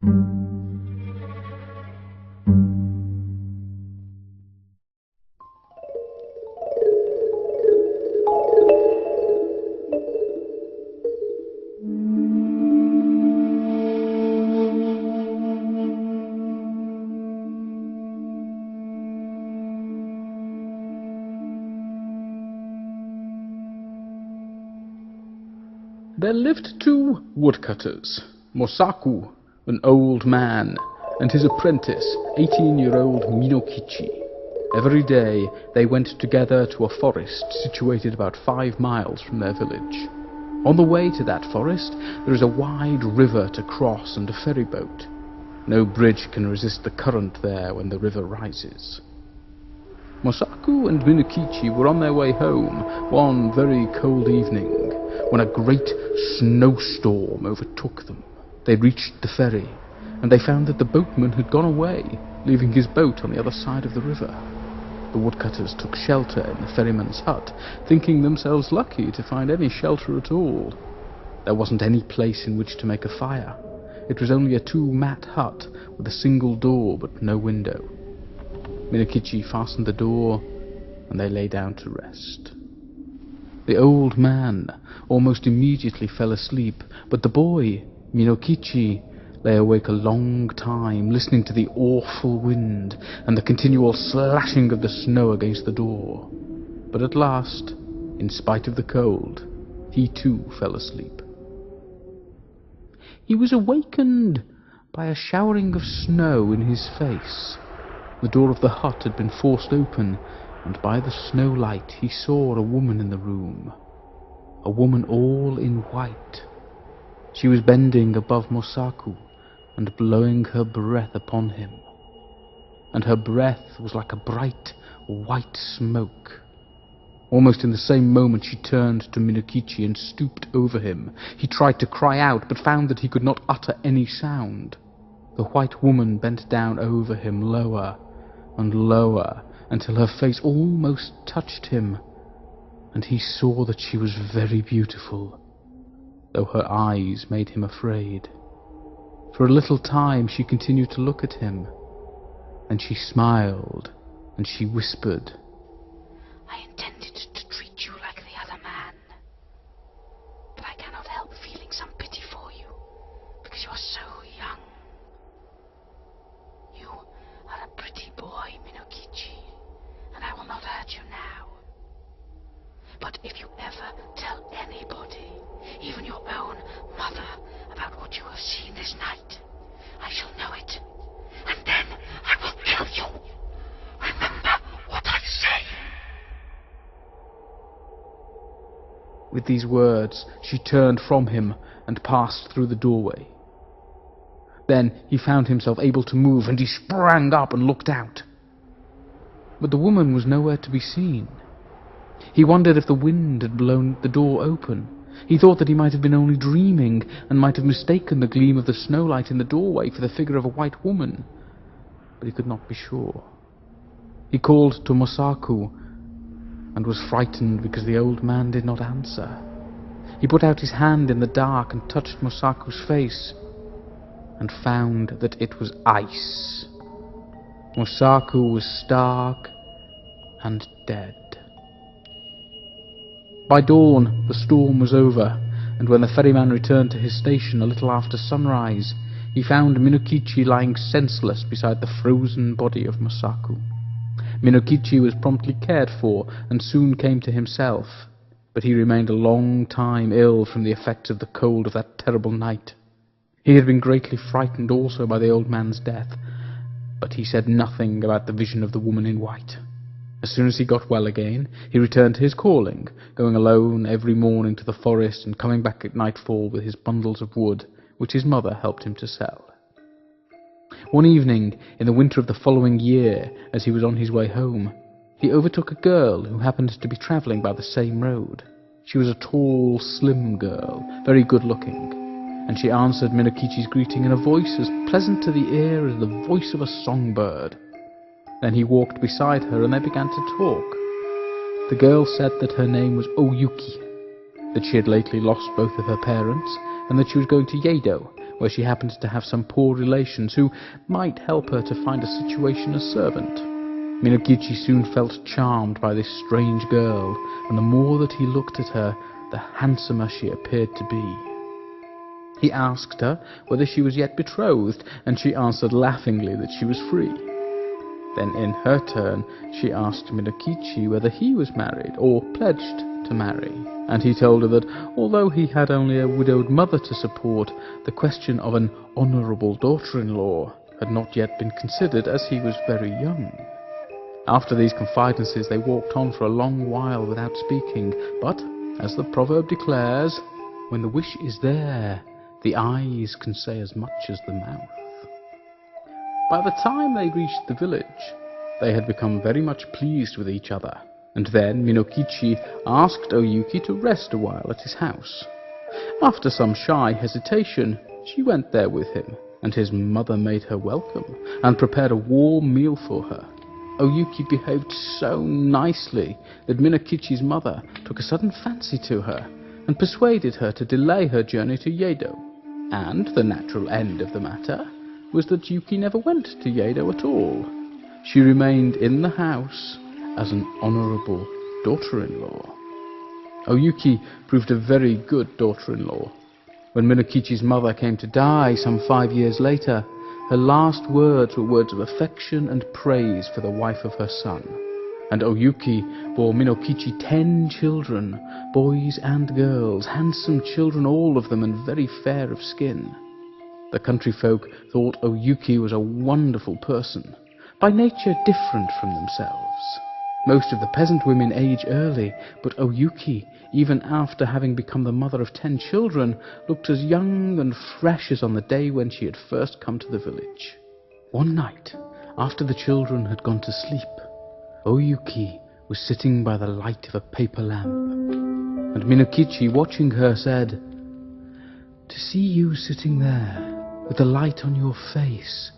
There lived two woodcutters, Mosaku, an old man, and his apprentice, 18-year-old Minokichi. Every day they went together to a forest situated about 5 miles from their village. On the way to that forest there is a wide river to cross and a ferry boat. No bridge can resist the current there when the river rises. Mosaku and Minokichi were on their way home one very cold evening when a great snowstorm overtook them. They reached the ferry, and they found that the boatman had gone away, leaving his boat on the other side of the river. The woodcutters took shelter in the ferryman's hut, thinking themselves lucky to find any shelter at all. There wasn't any place in which to make a fire. It was only a 2-mat hut with a single door but no window. Minokichi fastened the door, and they lay down to rest. The old man almost immediately fell asleep, but the boy, Minokichi, lay awake a long time, listening to the awful wind and the continual slashing of the snow against the door. But at last, in spite of the cold, he too fell asleep. He was awakened by a showering of snow in his face. The door of the hut had been forced open, and by the snow light he saw a woman in the room. A woman all in white. She was bending above Mosaku and blowing her breath upon him. And her breath was like a bright white smoke. Almost in the same moment she turned to Minokichi and stooped over him. He tried to cry out, but found that he could not utter any sound. The white woman bent down over him lower and lower, until her face almost touched him, and he saw that she was very beautiful, though her eyes made him afraid. For a little time she continued to look at him, and she smiled, and she whispered, "I intended to treat you like the other man, but I cannot help feeling some pity for you, because you are so young. You are a pretty boy, Minokichi, and I will not hurt you now. But if you ever tell anybody, even your own mother, about what you have seen this night, I shall know it, and then I will kill you. Remember what I say." With these words, she turned from him and passed through the doorway. Then he found himself able to move, and he sprang up and looked out. But the woman was nowhere to be seen. He wondered if the wind had blown the door open. He thought that he might have been only dreaming, and might have mistaken the gleam of the snowlight in the doorway for the figure of a white woman, but he could not be sure. He called to Mosaku, and was frightened because the old man did not answer. He put out his hand in the dark and touched Mosaku's face, and found that it was ice. Mosaku was stark and dead. By dawn, the storm was over, and when the ferryman returned to his station a little after sunrise, he found Minokichi lying senseless beside the frozen body of Mosaku. Minokichi was promptly cared for and soon came to himself, but he remained a long time ill from the effects of the cold of that terrible night. He had been greatly frightened also by the old man's death, but he said nothing about the vision of the woman in white. As soon as he got well again, he returned to his calling, going alone every morning to the forest and coming back at nightfall with his bundles of wood, which his mother helped him to sell. One evening, in the winter of the following year, as he was on his way home, he overtook a girl who happened to be travelling by the same road. She was a tall, slim girl, very good-looking, and she answered Minokichi's greeting in a voice as pleasant to the ear as the voice of a songbird. Then he walked beside her, and they began to talk. The girl said that her name was Oyuki, that she had lately lost both of her parents, and that she was going to Yedo, where she happened to have some poor relations who might help her to find a situation as servant. Minokichi soon felt charmed by this strange girl, and the more that he looked at her, the handsomer she appeared to be. He asked her whether she was yet betrothed, and she answered laughingly that she was free. Then in her turn she asked Minokichi whether he was married or pledged to marry, and he told her that although he had only a widowed mother to support, the question of an honourable daughter-in-law had not yet been considered, as he was very young. After these confidences they walked on for a long while without speaking, but, as the proverb declares, when the wish is there, the eyes can say as much as the mouth. By the time they reached the village, they had become very much pleased with each other, and then Minokichi asked Oyuki to rest a while at his house. After some shy hesitation, she went there with him, and his mother made her welcome, and prepared a warm meal for her. Oyuki behaved so nicely that Minokichi's mother took a sudden fancy to her, and persuaded her to delay her journey to Yedo. And the natural end of the matter was that Yuki never went to Yedo at all. She remained in the house as an honourable daughter-in-law. Oyuki proved a very good daughter-in-law. When Minokichi's mother came to die some 5 years later, her last words were words of affection and praise for the wife of her son. And Oyuki bore Minokichi 10 children, boys and girls, handsome children all of them, and very fair of skin. The country folk thought Oyuki was a wonderful person, by nature different from themselves. Most of the peasant women age early, but Oyuki, even after having become the mother of 10 children, looked as young and fresh as on the day when she had first come to the village. One night, after the children had gone to sleep, Oyuki was sitting by the light of a paper lamp, and Minokichi, watching her, said, "To see you sitting there, with the light on your face,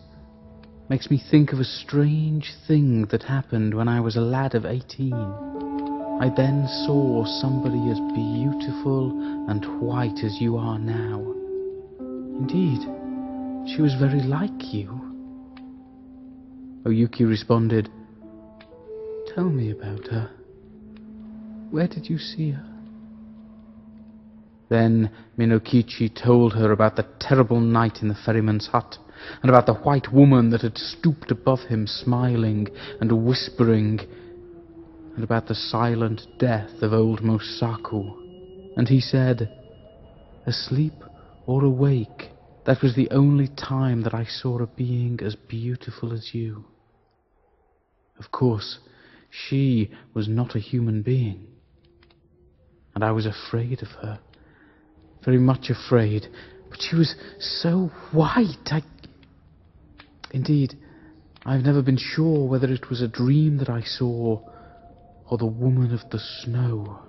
makes me think of a strange thing that happened when I was a lad of 18. I then saw somebody as beautiful and white as you are now. Indeed, she was very like you." Oyuki responded, "Tell me about her. Where did you see her?" Then Minokichi told her about the terrible night in the ferryman's hut, and about the white woman that had stooped above him smiling and whispering, and about the silent death of old Mosaku. And he said, "Asleep or awake, that was the only time that I saw a being as beautiful as you. Of course, she was not a human being, and I was afraid of her, very much afraid, but she was so white, Indeed, I've never been sure whether it was a dream that I saw, or the woman of the snow."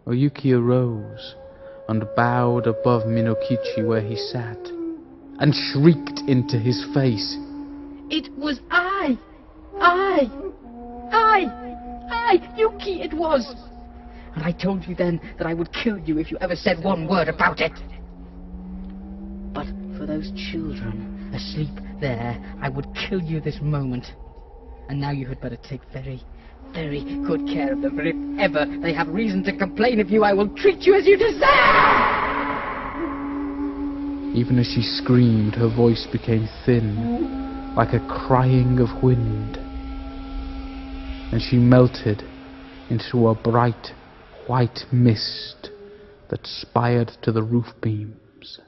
Oyuki arose and bowed above Minokichi where he sat, and shrieked into his face, It was I, Yuki it was! And I told you then that I would kill you if you ever said one word about it. But for those children asleep there, I would kill you this moment. And now you had better take very, very good care of them, for if ever they have reason to complain of you, I will treat you as you deserve! Even as she screamed, her voice became thin, like a crying of wind, and she melted into a bright white mist that spired to the roof beams.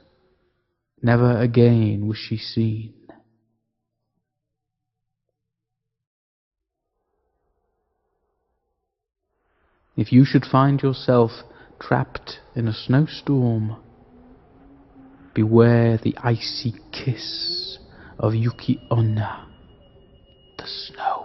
Never again was she seen. If you should find yourself trapped in a snowstorm, beware the icy kiss of Yuki Onna, the snow.